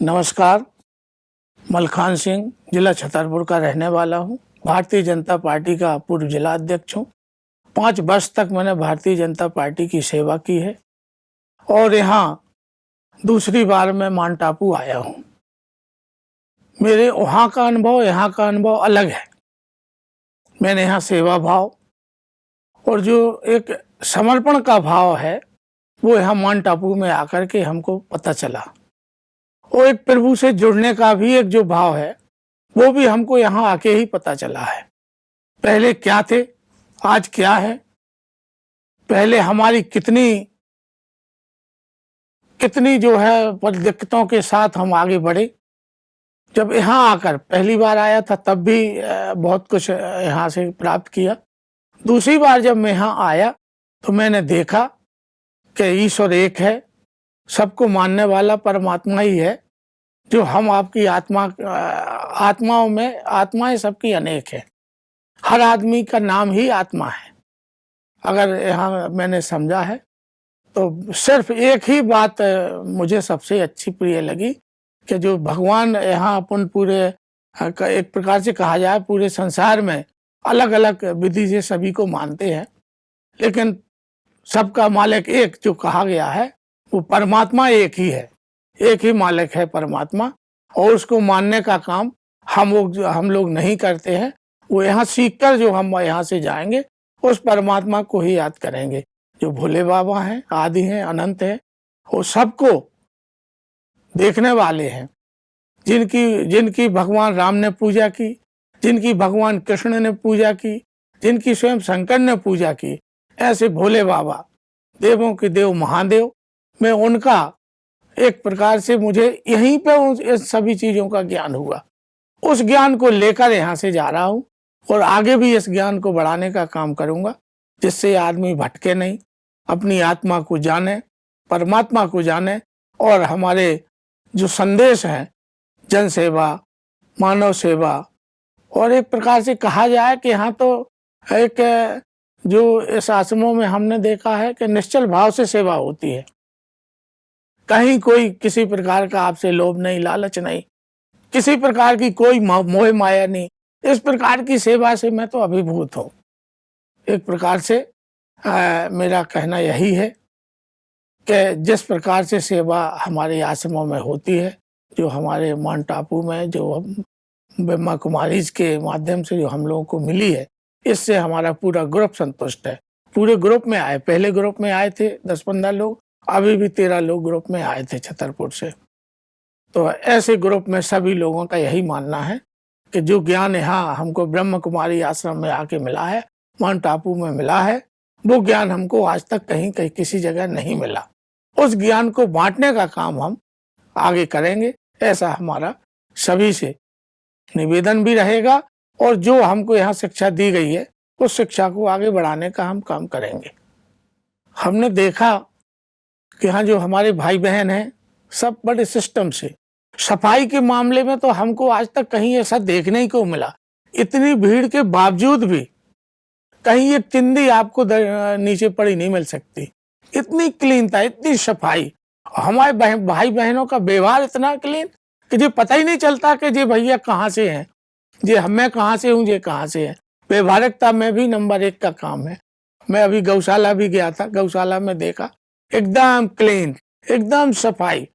नमस्कार। मलखान सिंह, जिला छतरपुर का रहने वाला हूँ। भारतीय जनता पार्टी का पूर्व जिला अध्यक्ष हूँ। 5 वर्ष तक मैंने भारतीय जनता पार्टी की सेवा की है और यहाँ दूसरी बार मैं माउंट आबू आया हूँ। मेरे वहाँ का अनुभव यहाँ का अनुभव अलग है। मैंने यहाँ सेवा भाव और जो एक समर्पण का भाव है वो यहाँ माउंट आबू में आकर के हमको पता चला। वो एक प्रभु से जुड़ने का भी एक जो भाव है वो भी हमको यहाँ आके ही पता चला है। पहले क्या थे, आज क्या है, पहले हमारी कितनी जो है दिक्कतों के साथ हम आगे बढ़े। जब यहाँ आकर पहली बार आया था तब भी बहुत कुछ यहाँ से प्राप्त किया। दूसरी बार जब मैं यहाँ आया तो मैंने देखा कि ईश्वर एक है, सबको मानने वाला परमात्मा ही है। जो हम आपकी आत्माओं में आत्माएं सबकी अनेक है। हर आदमी का नाम ही आत्मा है। अगर यहाँ मैंने समझा है तो सिर्फ एक ही बात मुझे सबसे अच्छी प्रिय लगी कि जो भगवान यहाँ अपन पूरे एक प्रकार से कहा जाए पूरे संसार में अलग अलग विधि से सभी को मानते हैं, लेकिन सबका मालिक एक जो कहा गया है वो परमात्मा एक ही है। एक ही मालिक है परमात्मा, और उसको मानने का काम हम लोग नहीं करते हैं। वो यहाँ सीखकर जो हम यहाँ से जाएंगे उस परमात्मा को ही याद करेंगे जो भोले बाबा हैं, आदि हैं, अनंत हैं। वो सबको देखने वाले हैं। जिनकी भगवान राम ने पूजा की, जिनकी भगवान कृष्ण ने पूजा की, जिनकी स्वयं शंकर ने पूजा की, ऐसे भोले बाबा देवों के देव महादेव, मैं उनका एक प्रकार से मुझे यहीं पे इस सभी चीजों का ज्ञान हुआ। उस ज्ञान को लेकर यहाँ से जा रहा हूँ और आगे भी इस ज्ञान को बढ़ाने का काम करूंगा, जिससे आदमी भटके नहीं, अपनी आत्मा को जाने, परमात्मा को जाने और हमारे जो संदेश हैं जन सेवा, मानव सेवा, और एक प्रकार से कहा जाए कि यहाँ तो एक जो इस आश्रमों में हमने देखा है कि निश्चल भाव से सेवा होती है। कहीं कोई किसी प्रकार का आपसे लोभ नहीं, लालच नहीं, किसी प्रकार की कोई मोह माया नहीं। इस प्रकार की सेवा से मैं तो अभिभूत हूँ। एक प्रकार से मेरा कहना यही है कि जिस प्रकार से सेवा हमारे आश्रमों में होती है, जो हमारे माउंट आबू में जो ब्रह्मा कुमारीज के माध्यम से जो हम लोगों को मिली है, इससे हमारा पूरा ग्रुप संतुष्ट है। पूरे ग्रुप में आए, पहले ग्रुप में आए थे 10-15 लोग, अभी भी 13 लोग ग्रुप में आए थे छतरपुर से। तो ऐसे ग्रुप में सभी लोगों का यही मानना है कि जो ज्ञान यहाँ हमको ब्रह्म कुमारी आश्रम में आके मिला है, माउंट आबू में मिला है, वो ज्ञान हमको आज तक कहीं किसी जगह नहीं मिला। उस ज्ञान को बांटने का काम हम आगे करेंगे, ऐसा हमारा सभी से निवेदन भी रहेगा। और जो हमको यहाँ शिक्षा दी गई है उस शिक्षा को आगे बढ़ाने का हम काम करेंगे। हमने देखा कि यहाँ जो हमारे भाई बहन हैं सब बड़े सिस्टम से, सफाई के मामले में तो हमको आज तक कहीं ऐसा देखने ही को मिला। इतनी भीड़ के बावजूद भी कहीं एक चिंदी आपको नीचे पड़ी नहीं मिल सकती। इतनी क्लीनता, इतनी सफाई, हमारे भाई बहनों का व्यवहार इतना क्लीन कि जो पता ही नहीं चलता कि ये भैया कहाँ से हैं, ये मैं कहाँ से हूँ, ये कहाँ से है। व्यवहारिकता में भी नंबर 1 का काम है। मैं अभी गौशाला भी गया था, गौशाला में देखा एकदम क्लीन, एकदम सफाई,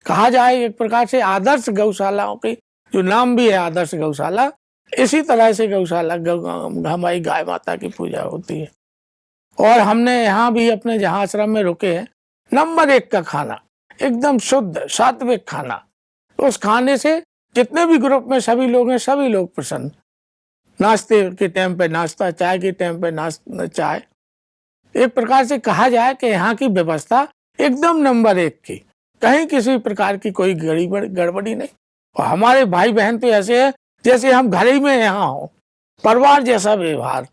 कहा जाए एक प्रकार से आदर्श गौशालाओं की जो नाम भी है आदर्श गौशाला, इसी तरह से गौशाला हमारी गाय माता की पूजा होती है। और हमने यहाँ भी अपने जहाँ आश्रम में रुके हैं, नंबर 1 का खाना, एकदम शुद्ध सात्विक खाना। उस खाने से जितने भी ग्रुप में सभी लोग हैं, सभी लोग प्रसन्न। नाश्ते के टाइम पे नाश्ता, चाय के टाइम पे चाय। एक प्रकार से कहा जाए कि यहाँ की व्यवस्था एकदम नंबर 1 की, कहीं किसी प्रकार की कोई गड़बड़ी नहीं। और हमारे भाई बहन तो ऐसे हैं जैसे हम घर ही में यहाँ हो, परिवार जैसा व्यवहार।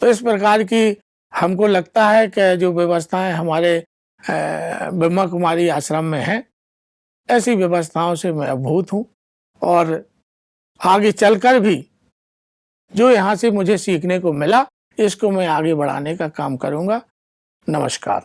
तो इस प्रकार की हमको लगता है कि जो व्यवस्थाएं हमारे ब्रह्मा कुमारी आश्रम में हैं, ऐसी व्यवस्थाओं से मैं अभिभूत हूँ। और आगे चलकर भी जो यहाँ से मुझे सीखने को मिला, इसको मैं आगे बढ़ाने का काम करूँगा। नमस्कार।